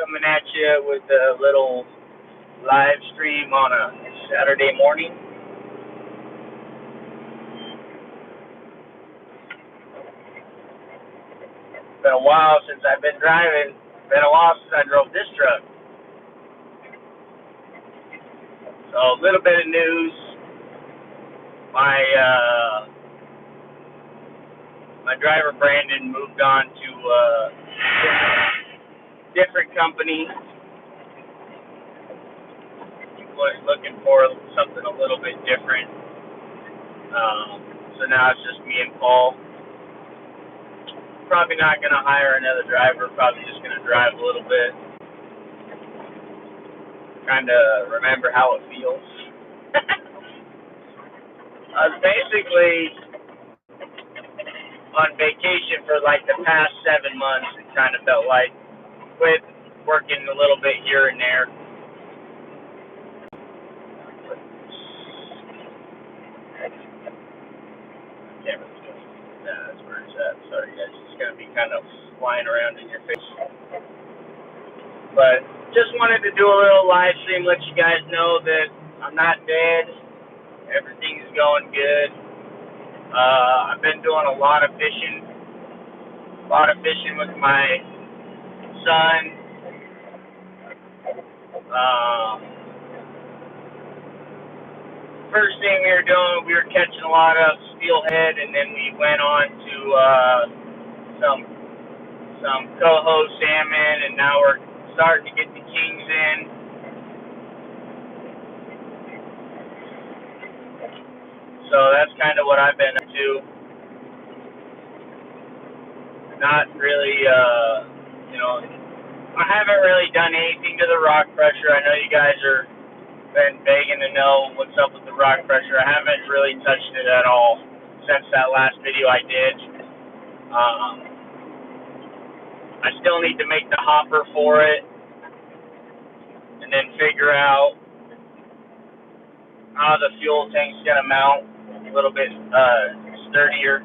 coming at you with a little live stream on a Saturday morning. It's been a while since I've been driving. It's been a while since I drove this truck. So a little bit of news. My driver Brandon moved on to different company. He was looking for something a little bit different. So now it's just me and Paul. Probably not going to hire another driver. Probably just going to drive a little bit. Trying to remember how it feels. I was basically on vacation for like the past 7 months. It kind of felt like, quit working a little bit here and there. Can't really do anything. That's where it's at. Sorry guys, it's going to be kind of flying around in your face. But just wanted to do a little live stream, let you guys know that I'm not dead. Everything's going good. I've been doing a lot of fishing with my son. First thing we were doing, we were catching a lot of steelhead, and then we went on to some coho salmon, and now we're starting to get the kings in. So that's kind of what I've been up to. Not really, I haven't really done anything to the rock pressure. I know you guys are been begging to know what's up with the rock pressure. I haven't really touched it at all since that last video I did. I still need to make the hopper for it and then figure out how the fuel tank's gonna mount a little bit sturdier.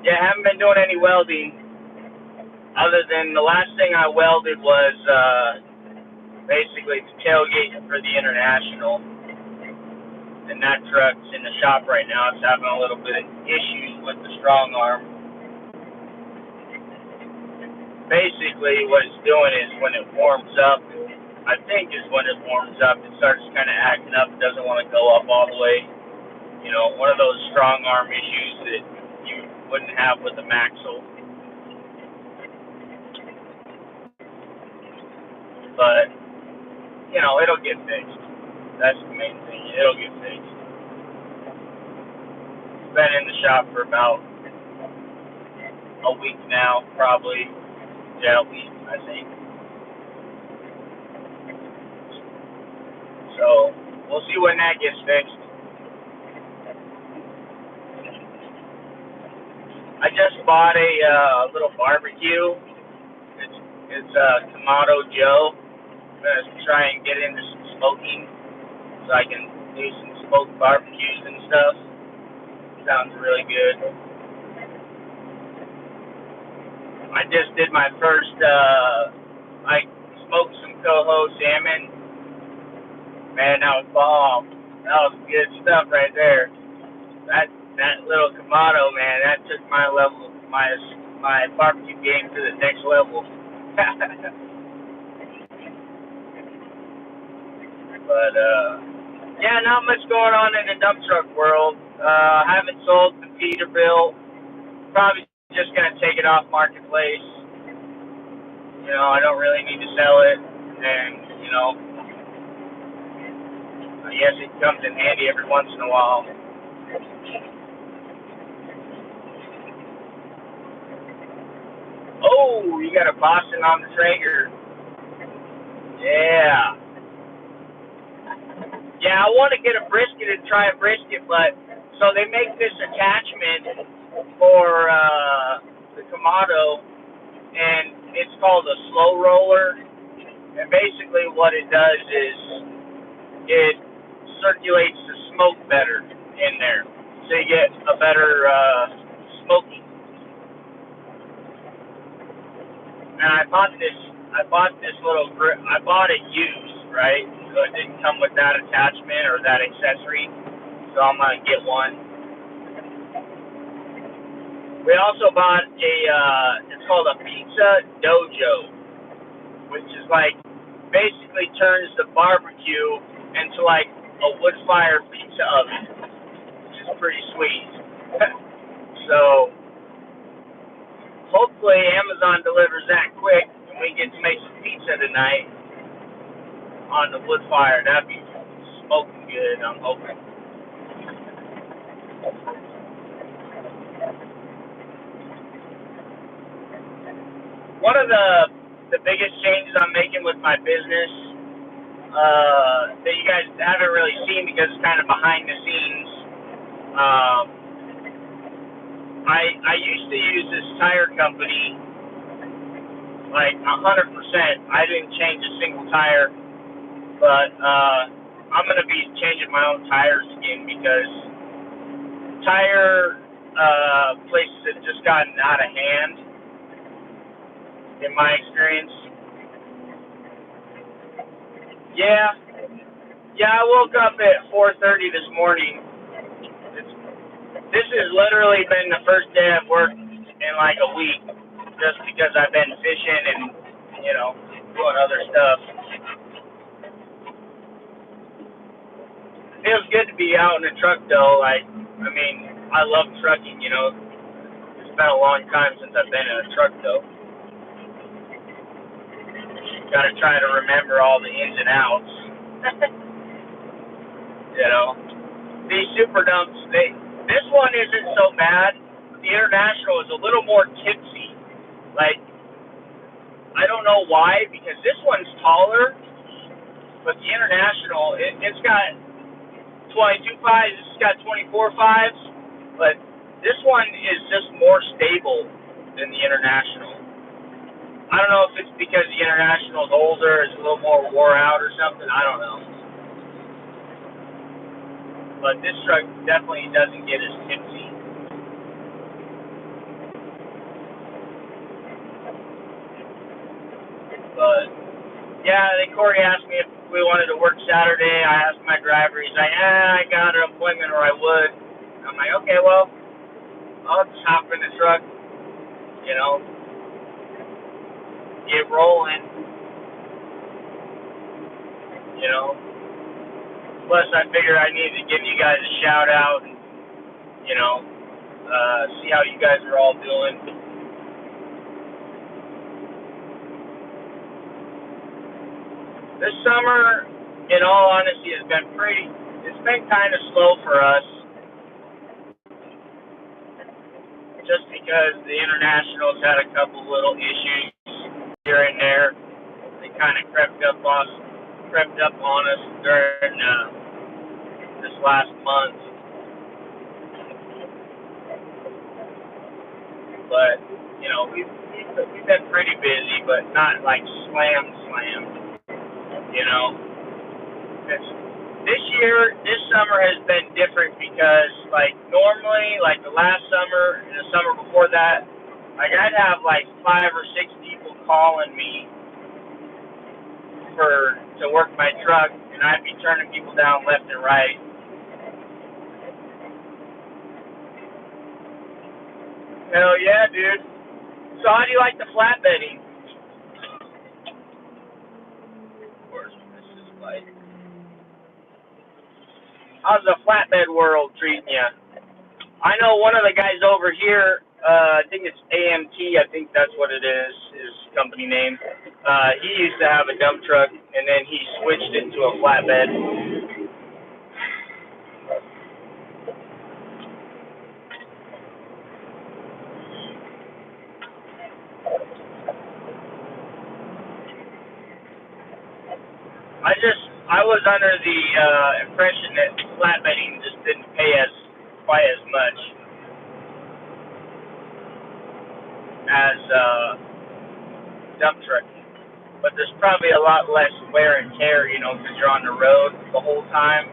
Yeah, I haven't been doing any welding other than the last thing I welded was basically the tailgate for the International, and that truck's in the shop right now. It's having a little bit of issues with the strong arm. Basically what it's doing is when it warms up, I think is when it warms up, it starts kind of acting up. It doesn't want to go up all the way. You know, one of those strong arm issues that you wouldn't have with the Maxle. But, you know, it'll get fixed. That's the main thing. It'll get fixed. It's been in the shop for about a week now, probably. Yeah, a week, I think. So, we'll see when that gets fixed. I just bought a little barbecue. It's Kamado Joe. I'm going to try and get into some smoking so I can do some smoked barbecues and stuff. Sounds really good. I just did my first, I smoked some coho salmon. Man, that was bomb. That was good stuff right there. That little Kamado, man, that took my level, my barbecue game to the next level. But, yeah, not much going on in the dump truck world. I haven't sold the Peterbilt. Probably just going to take it off Marketplace. You know, I don't really need to sell it. And, you know, I guess it comes in handy every once in a while. Oh, you got a Boston on the Traeger. Yeah. Yeah, I want to get a brisket and try a brisket, but so they make this attachment for the Kamado, and it's called a slow roller. And basically what it does is it circulates the smoke better in there, so you get a better smoking. And I bought I bought this little I bought it used, right? So it didn't come with that attachment or that accessory. So I'm gonna get one. We also bought it's called a pizza dojo, which is like basically turns the barbecue into like a wood-fired pizza oven, which is pretty sweet. So hopefully Amazon delivers that quick and we get to make some pizza tonight on the wood fire. That'd be smoking good, I'm hoping. One of the biggest changes I'm making with my business that you guys haven't really seen because it's kind of behind the scenes. I used to use this tire company like 100%. I didn't change a single tire, but I'm gonna be changing my own tires again because tire places have just gotten out of hand in my experience. Yeah, I woke up at 4:30 this morning. This has literally been the first day I've worked in like a week, just because I've been fishing and doing other stuff. It feels good to be out in the truck though. I love trucking. It's been a long time since I've been in a truck though. Got to try to remember all the ins and outs. These super dumps. This one isn't so bad. The International is a little more tipsy. Like, I don't know why, because this one's taller, but the International, it's got 22 fives, it's got 24 fives, but this one is just more stable than the International. I don't know if it's because the International is older, it's a little more wore out or something, I don't know. But this truck definitely doesn't get as tipsy. But yeah, then Corey asked me if we wanted to work Saturday. I asked my driver. He's like, I got an appointment or I would. I'm like, okay, well, I'll just hop in the truck, get rolling, Plus, I figured I needed to give you guys a shout out and, see how you guys are all doing. This summer, in all honesty, it's been kind of slow for us, just because the Internationals had a couple little issues here and there. They kind of crept up on us during this last month. But we've been pretty busy, but not like slammed. This summer has been different because, like, normally, like the last summer and the summer before that, like I'd have like 5 or 6 people calling me to work my truck, and I'd be turning people down left and right. Hell yeah, dude. So how do you like the flatbedding? Of course, this is like, how's the flatbed world treating you? I know one of the guys over here, I think it's AMT, I think that's what it is, his company name. He used to have a dump truck, and then he switched it to a flatbed. I was under the impression that flatbedding just didn't pay quite as much as dump trucking. But there's probably a lot less wear and tear, because you're on the road the whole time.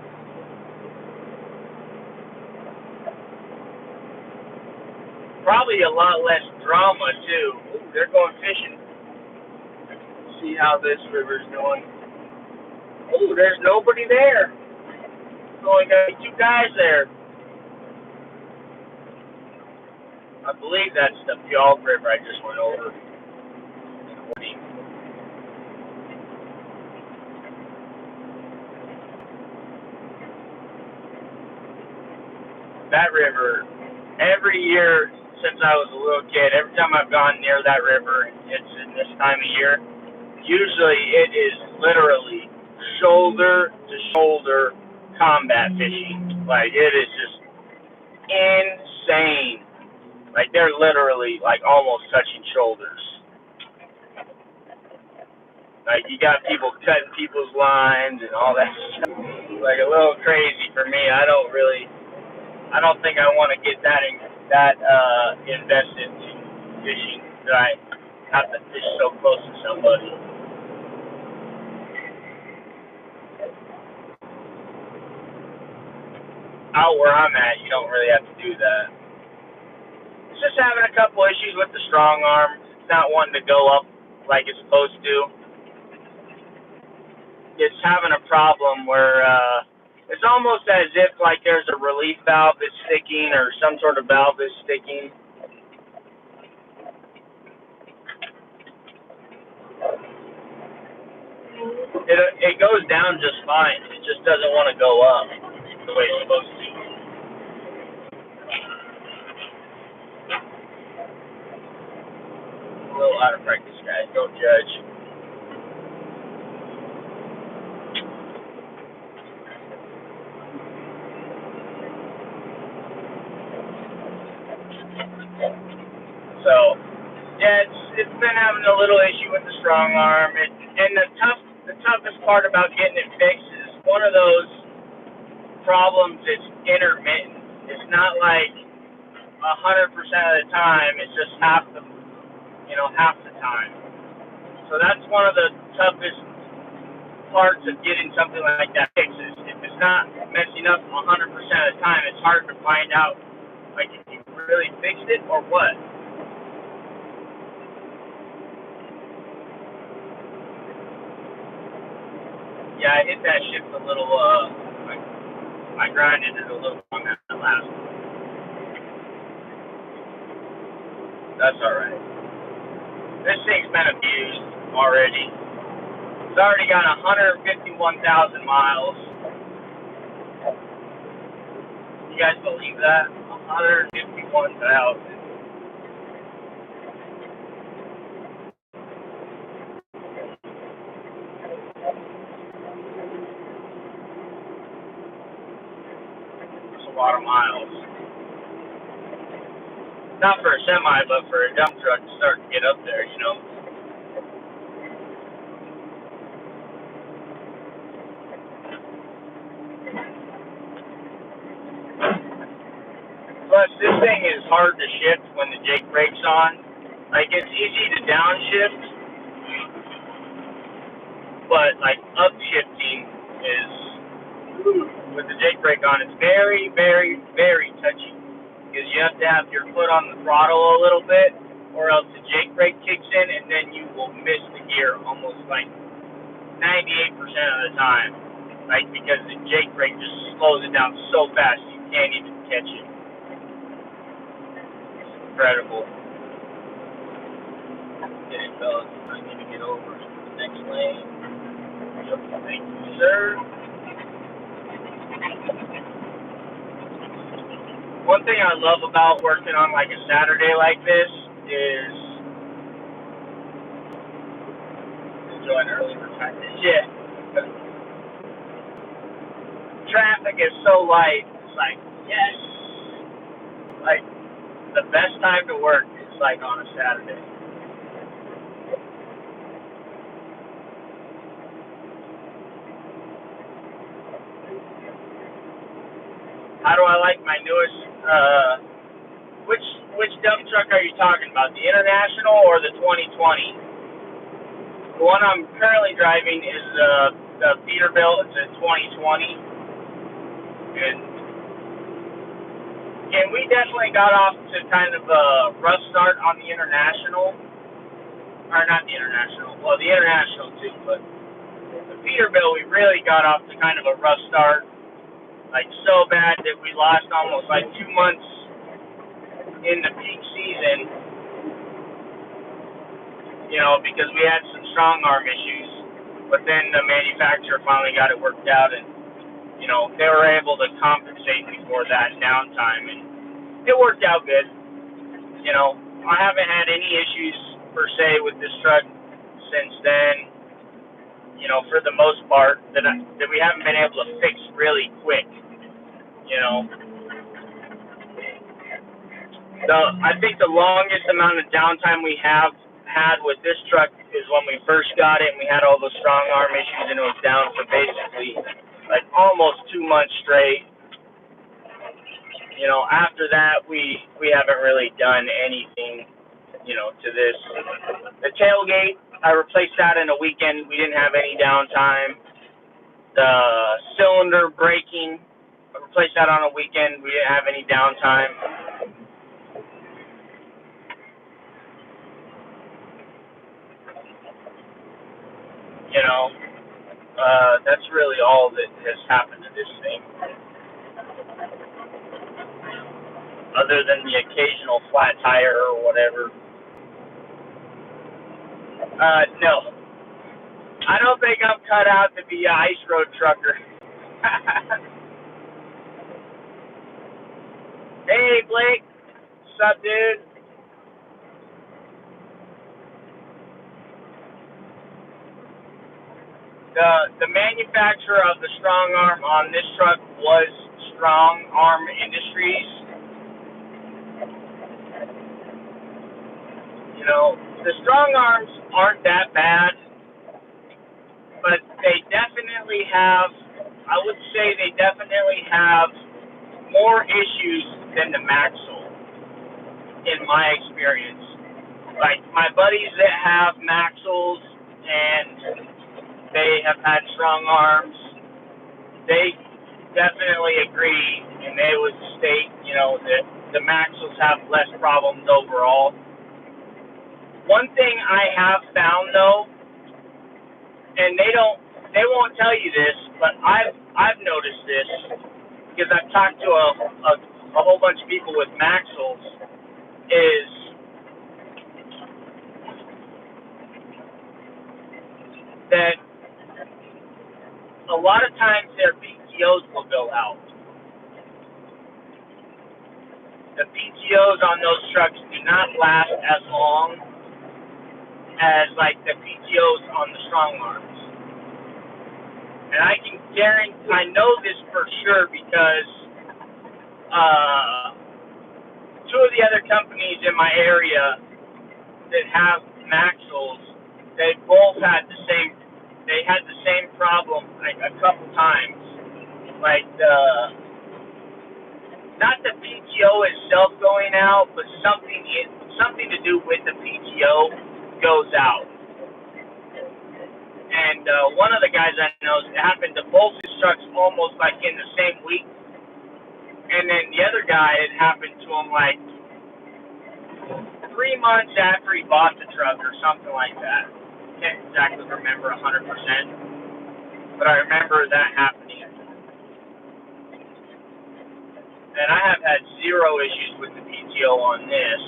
Probably a lot less drama, too. Ooh, they're going fishing. See how this river's doing. Oh, there's nobody there. There's only got 2 guys there. I believe that's the Puyallup River I just went over. That river, every year since I was a little kid, every time I've gone near that river, it's in this time of year, usually it is literally shoulder to shoulder combat fishing. Like, it is just insane. Like, they're literally, like, almost touching shoulders. Like, you got people cutting people's lines and all that stuff. Like, a little crazy for me. I don't think I want to get that invested in fishing that I have to fish so close to somebody. Out where I'm at, you don't really have to do that. It's just having a couple issues with the strong arm. It's not wanting to go up like it's supposed to. It's having a problem where it's almost as if like there's a relief valve that's sticking or some sort of valve is sticking. It goes down just fine. It just doesn't want to go up the way it's supposed to. A little out of practice, guys. Don't judge. So, yeah, it's been having a little issue with the strong arm. And the toughest part about getting it fixed is one of those problems. It's intermittent. It's not like 100% of the time. It's just half the time. So that's one of the toughest parts of getting something like that fixed. If it's not messing up 100% of the time, it's hard to find out like if you really fixed it or what. Yeah, I hit that shift a little. I grinded it a little on that last one. That's all right. This thing's been abused already. It's already got 151,000 miles. You guys believe that? 151,000. That's a lot of miles. Not for a semi, but for a dump truck to start to get up there, you know. Plus, this thing is hard to shift when the Jake brake's on. Like, it's easy to downshift, but, like, upshifting is, with the Jake brake on, it's very, very, very touchy. Because you have to have your foot on the throttle a little bit, or else the Jake brake kicks in, and then you will miss the gear almost like 98% of the time. Like, because the Jake brake just slows it down so fast, you can't even catch it. It's incredible. Okay, fellas, I need to get over to the next lane. Thank you, sir. One thing I love about working on like a Saturday like this is enjoying early retirement. Yeah. Traffic is so light. It's like, yes. Like, the best time to work is like on a Saturday. How do I like my newest, which dump truck are you talking about? The International or the 2020? The one I'm currently driving is the Peterbilt. It's a 2020. And we definitely got off to kind of a rough start on the International. or not the international, well, the international too, but the Peterbilt, we really got off to kind of a rough start, like so bad that we lost almost like 2 months in the peak season, because we had some strong arm issues, but then the manufacturer finally got it worked out, and, they were able to compensate me for that downtime, and it worked out good. I haven't had any issues per se with this truck since then, for the most part, that we haven't been able to fix really quick, So I think the longest amount of downtime we have had with this truck is when we first got it and we had all those strong arm issues and it was down for basically like almost 2 months straight. After that we haven't really done anything, to this. The tailgate, I replaced that in a weekend. We didn't have any downtime. The cylinder braking, I replaced that on a weekend. We didn't have any downtime. That's really all that has happened to this thing, other than the occasional flat tire or whatever. No. I don't think I'm cut out to be an ice road trucker. Hey, Blake. What's up, dude? The manufacturer of the strong arm on this truck was Strong Arm Industries. The strong arms aren't that bad, but they definitely have, I would say they definitely have more issues than the Maxell, in my experience. Like, my buddies that have Maxells and they have had strong arms, they definitely agree, and they would state, that the Maxells have less problems overall. One thing I have found though, and they won't tell you this, but I've noticed this because I've talked to a whole bunch of people with Maxells, is that a lot of times their PTOs will go out. The PTOs on those trucks do not last as long as like the PTOs on the strong arms. And I can guarantee, I know this for sure because two of the other companies in my area that have Maxells, they both had the same problem like a couple times. Like not the PTO itself going out, but something to do with the PTO goes out. And one of the guys I know, it happened to both his trucks almost like in the same week. And then the other guy, it happened to him like 3 months after he bought the truck or something like that. Can't exactly remember 100%, but I remember that happening. And I have had zero issues with the PTO on this.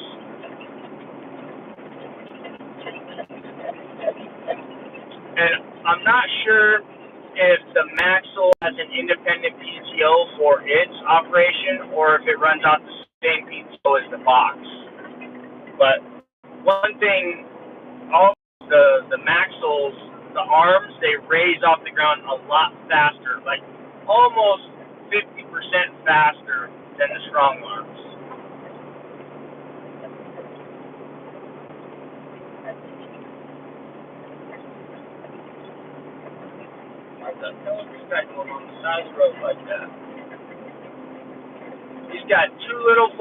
And I'm not sure if the Maxell has an independent PTO for its operation or if it runs off the same PTO as the box. But one thing, all the Maxells, the arms, they raise off the ground a lot faster, like almost 50% faster than the strong arms. What the hell is this guy doing on the side of the road like that? He's got two little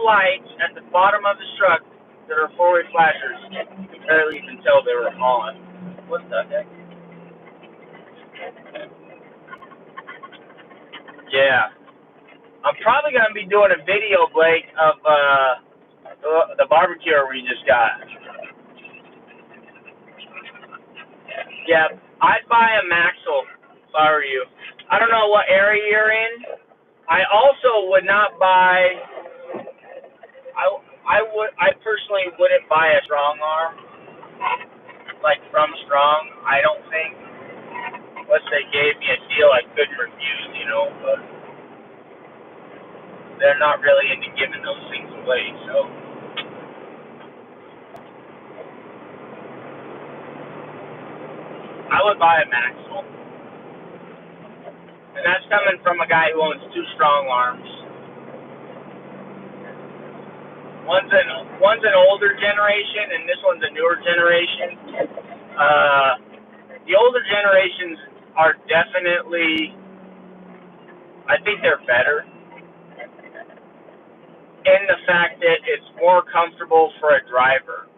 lights at the bottom of the truck that are four-way flashers. You can barely even tell they were on. What the heck? Yeah. I'm probably going to be doing a video, Blake, of The barbecue we just got. Yeah, I'd buy a Maxwell if I were you. I don't know what area you're in. I also would not buy. I personally wouldn't buy a strong arm like from Strong. I don't think unless they gave me a deal I couldn't refuse, but they're not really into giving those things away. So I would buy a Maxwell, and that's coming from a guy who owns two Strong arms. One's an older generation, and this one's a newer generation. The older generations are definitely, I think they're better in the fact that it's more comfortable for a driver.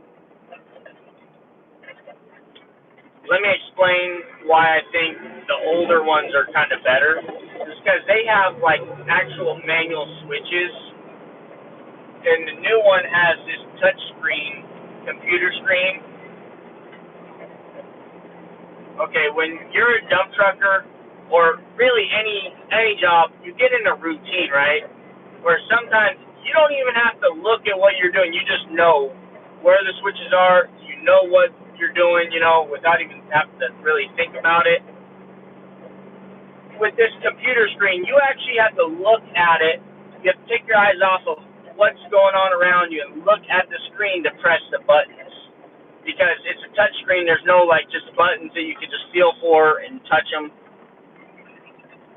Let me explain why I think the older ones are kind of better. It's because they have like actual manual switches, and the new one has this touch screen, computer screen. Okay, when you're a dump trucker, or really any job, you get in a routine, right? Where sometimes you don't even have to look at what you're doing. You just know where the switches are. You know what you're doing, without even having to really think about it. With this computer screen, you actually have to look at it. You have to take your eyes off of what's going on around you and look at the screen to press the buttons. Because it's a touch screen, there's no just buttons that you can just feel for and touch them.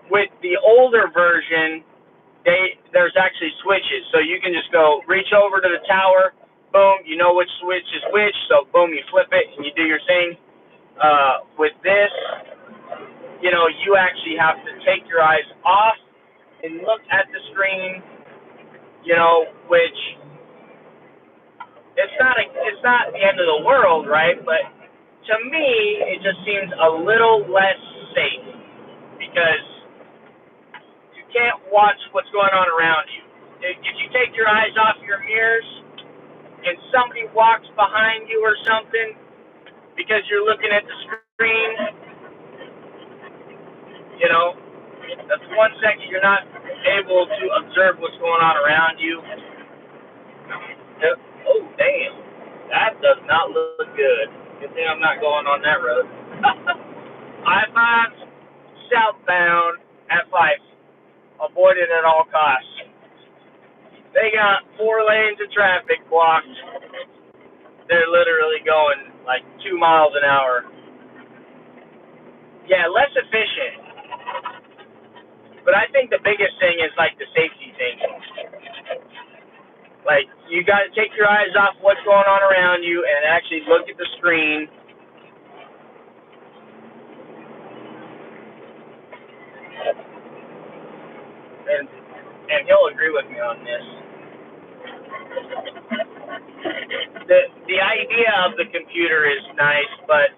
With the older version, there's actually switches, so you can just go reach over to the tower, boom, you know which switch is which, so boom, you flip it and you do your thing. With this, you actually have to take your eyes off and look at the screen, which it's not the end of the world, right? But to me, it just seems a little less safe because you can't watch what's going on around you. If you take your eyes off your mirrors and somebody walks behind you or something because you're looking at the screen, that's 1 second you're not able to observe what's going on around you. Oh, damn. That does not look good. Good thing I'm not going on that road. I-5 southbound at Fife. Avoid it at all costs. They got 4 lanes of traffic blocked. They're literally going like 2 miles an hour. Yeah, less efficient. But I think the biggest thing is the safety thing. You got to take your eyes off what's going on around you and actually look at the screen. And he'll agree with me on this. The idea of the computer is nice, but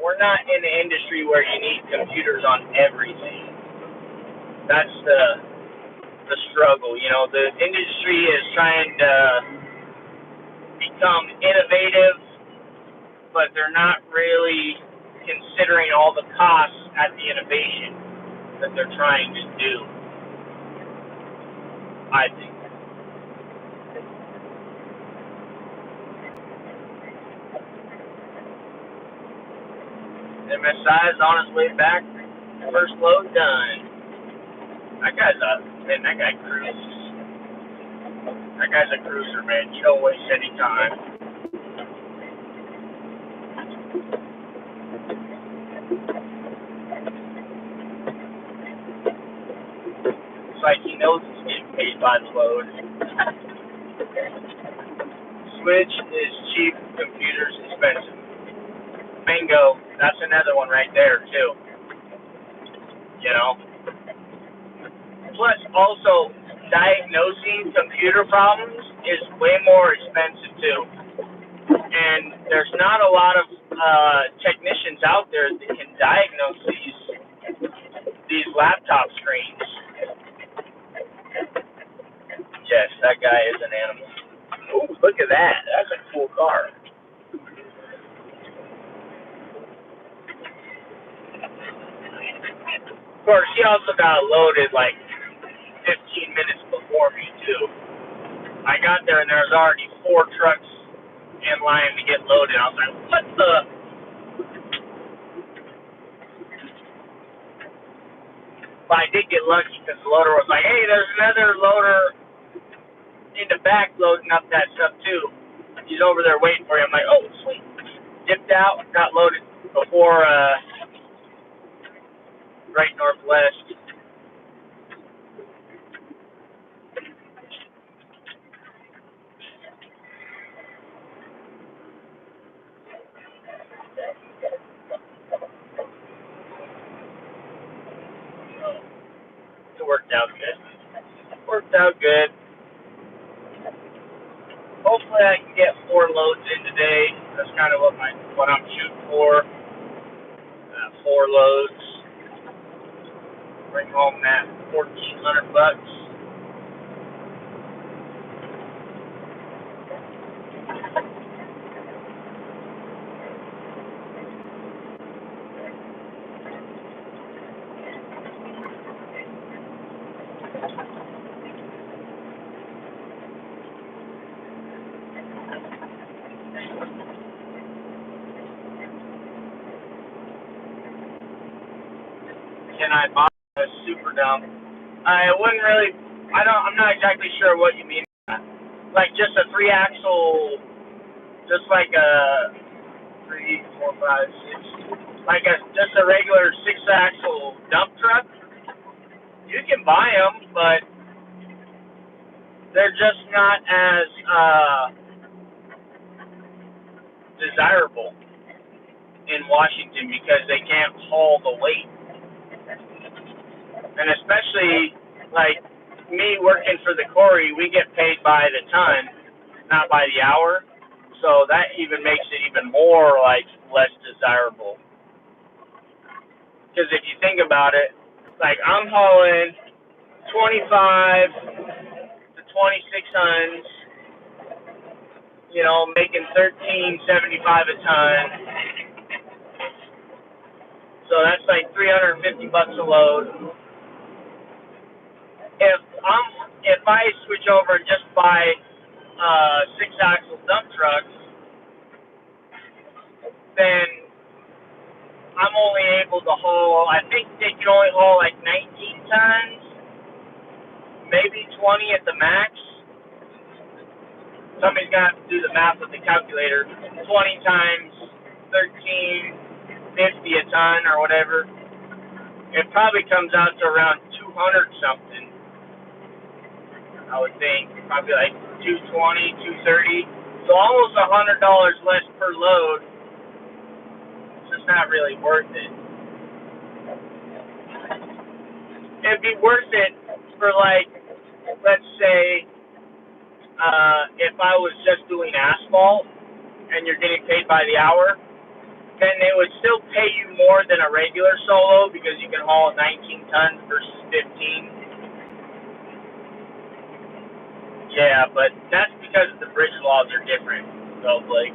we're not in an industry where you need computers on everything. That's the struggle. The industry is trying to become innovative, but they're not really considering all the costs at the innovation that they're trying to do, I think. MSI is on his way back. First load done. That guy cruises. That guy's a cruiser, man. You don't waste any time. It's like he knows he's getting paid by the load. Switch is cheap, computers expensive. Bingo. That's another one right there, too. Plus, also, diagnosing computer problems is way more expensive, too. And there's not a lot of technicians out there that can diagnose these laptop screens. Yes, that guy is an animal. Ooh, look at that. That's a cool car. Of course, he also got loaded like 15 minutes before me, too. I got there and there was already 4 trucks in line to get loaded. I was like, what the? But I did get lucky because the loader was like, hey, there's another loader in the back loading up that stuff, too. He's over there waiting for you. I'm like, oh, sweet. Dipped out, got loaded before Great Northwest. It worked out good. Worked out good. Hopefully I can get 4 loads in today. That's kind of what I'm shooting for. 4 loads. Bring home that $1,400. Can I buy a super dump? I wouldn't really. I'm not exactly sure what you mean. Like just a 3-axle, just like a 3, 4, 5, 6, like just a regular 6-axle dump truck. You can buy them, but they're just not as desirable in Washington because they can't haul the weight. And especially like me working for the quarry, we get paid by the ton, not by the hour. So that even makes it even more like less desirable. Because if you think about it, like I'm hauling 25 to 26 tons, making 13.75 a ton. So that's like $350 a load. If I switch over and just buy 6-axle dump trucks, then I'm only able to haul. I think they can only haul like 19 tons, maybe 20 at the max. Somebody's got to do the math with the calculator. 20 times 13.50 a ton or whatever. It probably comes out to around 200 something. I would think probably like 220, 230. So almost $100 less per load. It's just not really worth it. It'd be worth it for like, let's say, if I was just doing asphalt and you're getting paid by the hour, then they would still pay you more than a regular solo because you can haul 19 tons versus 15. Yeah, but that's because the bridge laws are different. So, like,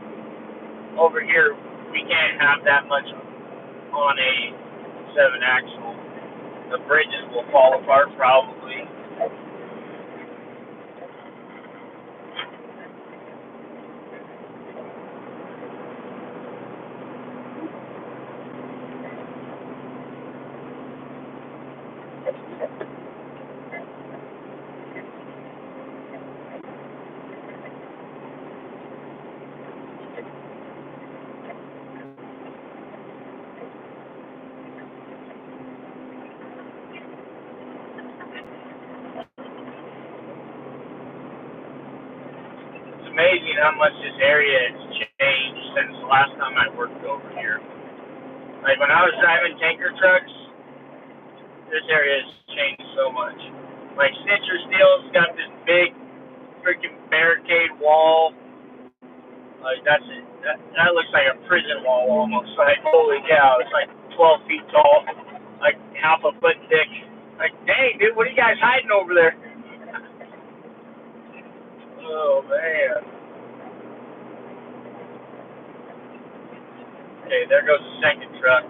over here, we can't have that much on a 7-axle. The bridges will fall apart probably. It's amazing how much this area has changed since the last time I worked over here. Like, when I was driving tanker trucks, this area has changed so much. Like, Snitcher Steel's got this big freaking barricade wall. Like, that's it. That looks like a prison wall almost. Like, holy cow, it's like 12 feet tall, like half a foot thick. Like, dang, dude, what are you guys hiding over there? Oh man. Okay, there goes the second truck.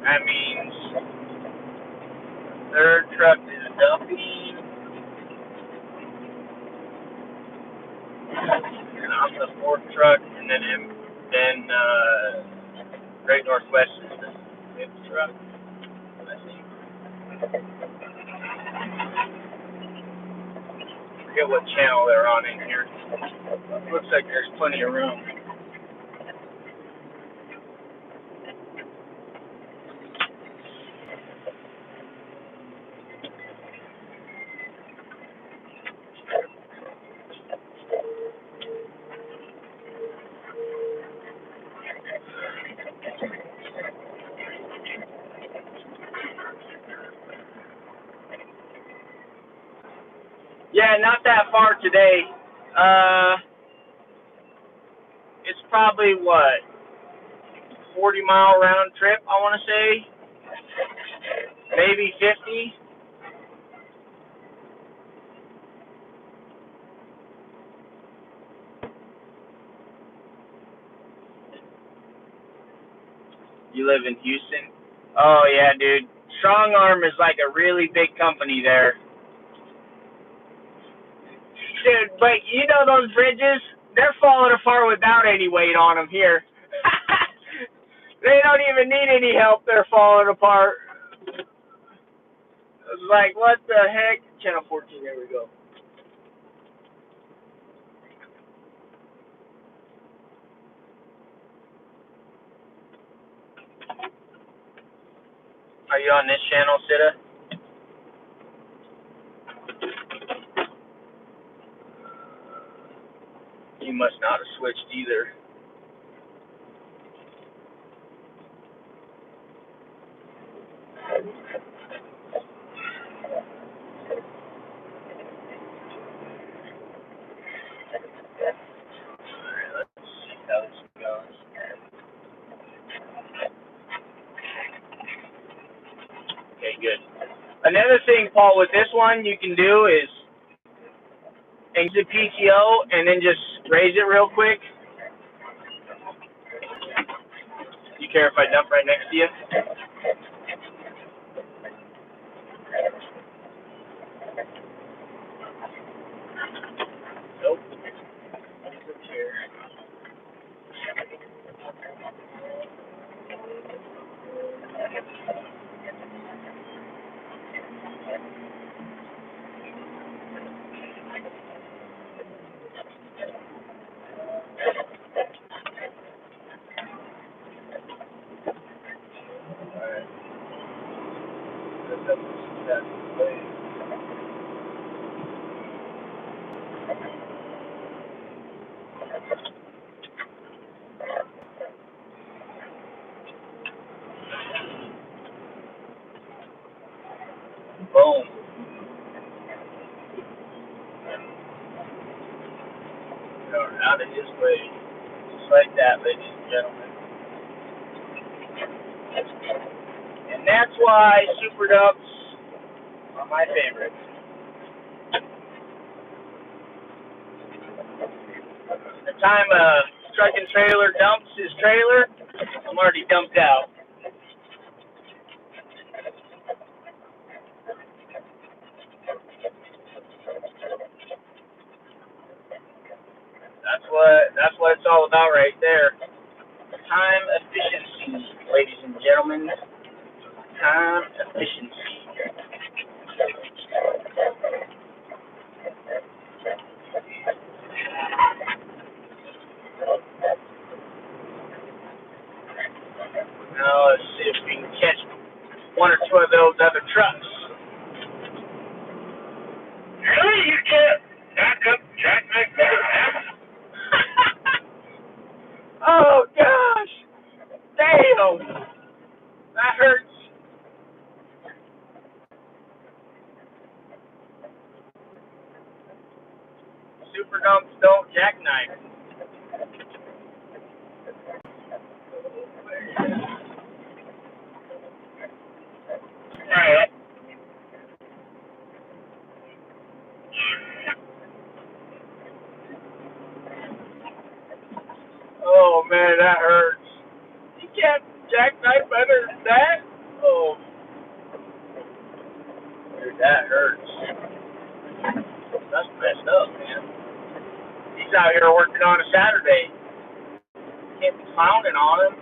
That means third truck is dumping, and I'm the fourth truck, and then Great Northwest is the fifth truck. Let's see. I forget what channel they're on in here. Looks like there's plenty of room. Yeah, not that far today. It's probably what, 40-mile round trip, I want to say. Maybe 50. You live in Houston? Oh, yeah, dude. Strong Arm is like a really big company there. Dude, but you know those bridges? They're falling apart without any weight on them here. They don't even need any help. They're falling apart. It's like, what the heck? Channel 14, there we go. Are you on this channel, Sita? You must not have switched either. Alright, let's see how this goes. Okay, good. Another thing, Paul, with this one you can do is exit PTO and then just raise it real quick. Do you care if I dump right next to you? Nope. Here. Alright. Boom. Out of his way. Just like that, ladies and gentlemen. And that's why super dumps are my favorite. The time a truck and trailer dumps his trailer, I'm already dumped out. That's what it's all about right there. Time efficiency, ladies and gentlemen. Time efficiency. Now let's see if we can catch one or two of those other trucks. Really? You can't back up Jack McMahon? Oh gosh! Damn! That hurts. Super dumps don't jackknife. Alright. man, that hurts. You can't jackknife better than that? Oh, dude, that hurts. That's messed up, man. He's out here working on a Saturday. Can't be clowning on him.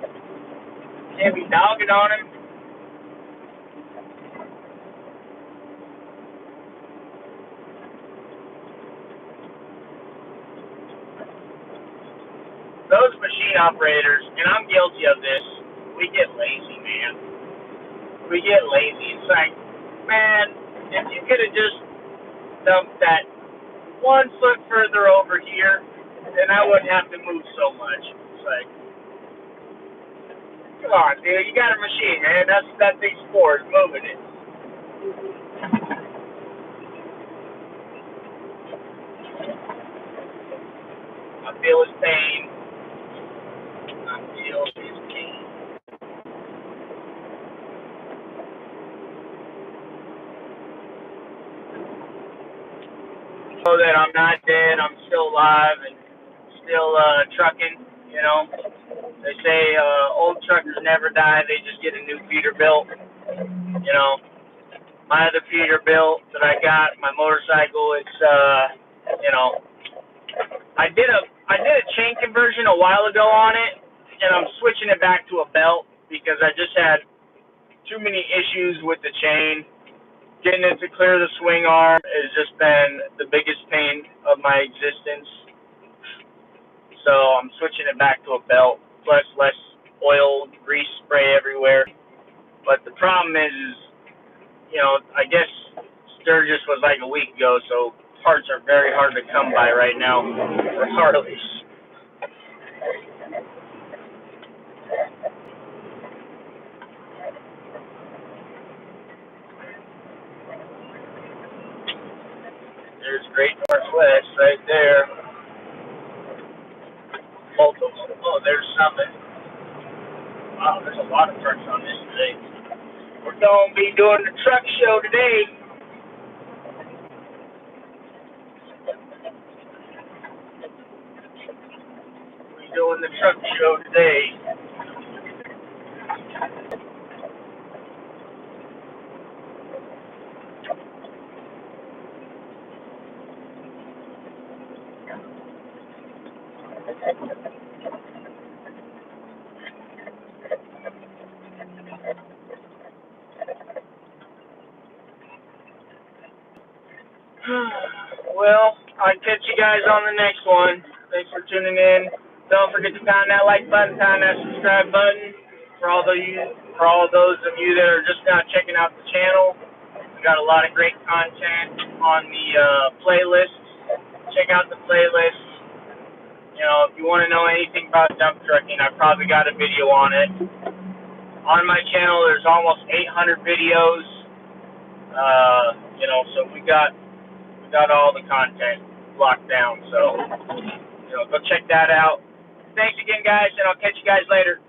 Can't be dogging on him. Those machine operators, and I'm guilty of this, we get lazy, man. We get lazy. It's like, man, if you could have just dumped that 1 foot further over here, then I wouldn't have to move so much. It's like, come on, dude, you got a machine, man. That's what that thing's for, is moving it. I feel his pain. I feel his pain. Know that I'm not dead. I'm still alive and still trucking. You know, they say old truckers never die. They just get a new feeder built. You know, my other feeder built that I got, my motorcycle. It's you know, I did a chain conversion a while ago on it, and I'm switching it back to a belt because I just had too many issues with the chain. Getting it to clear the swing arm has just been the biggest pain of my existence. So I'm switching it back to a belt, plus less oil, grease spray everywhere. But the problem is, you know, I guess Sturgis was like a week ago, so parts are very hard to come by right now for Harleys. There's Great Northwest right there. Multiple. Oh, there's something. Wow, there's a lot of trucks on this today. We're going to be doing the truck show today. We're doing the truck show today. Well, I'll catch you guys on the next one. Thanks for tuning in. Don't forget to pound that like button, pound that subscribe button. For all those of you that are just now checking out the channel, we got a lot of great content on the playlist. Check out the playlist. You know, if you want to know anything about dump trucking, I've probably got a video on it. On my channel, there's almost 800 videos. You know, so we got all the content locked down. So, you know, go check that out. Thanks again, guys, and I'll catch you guys later.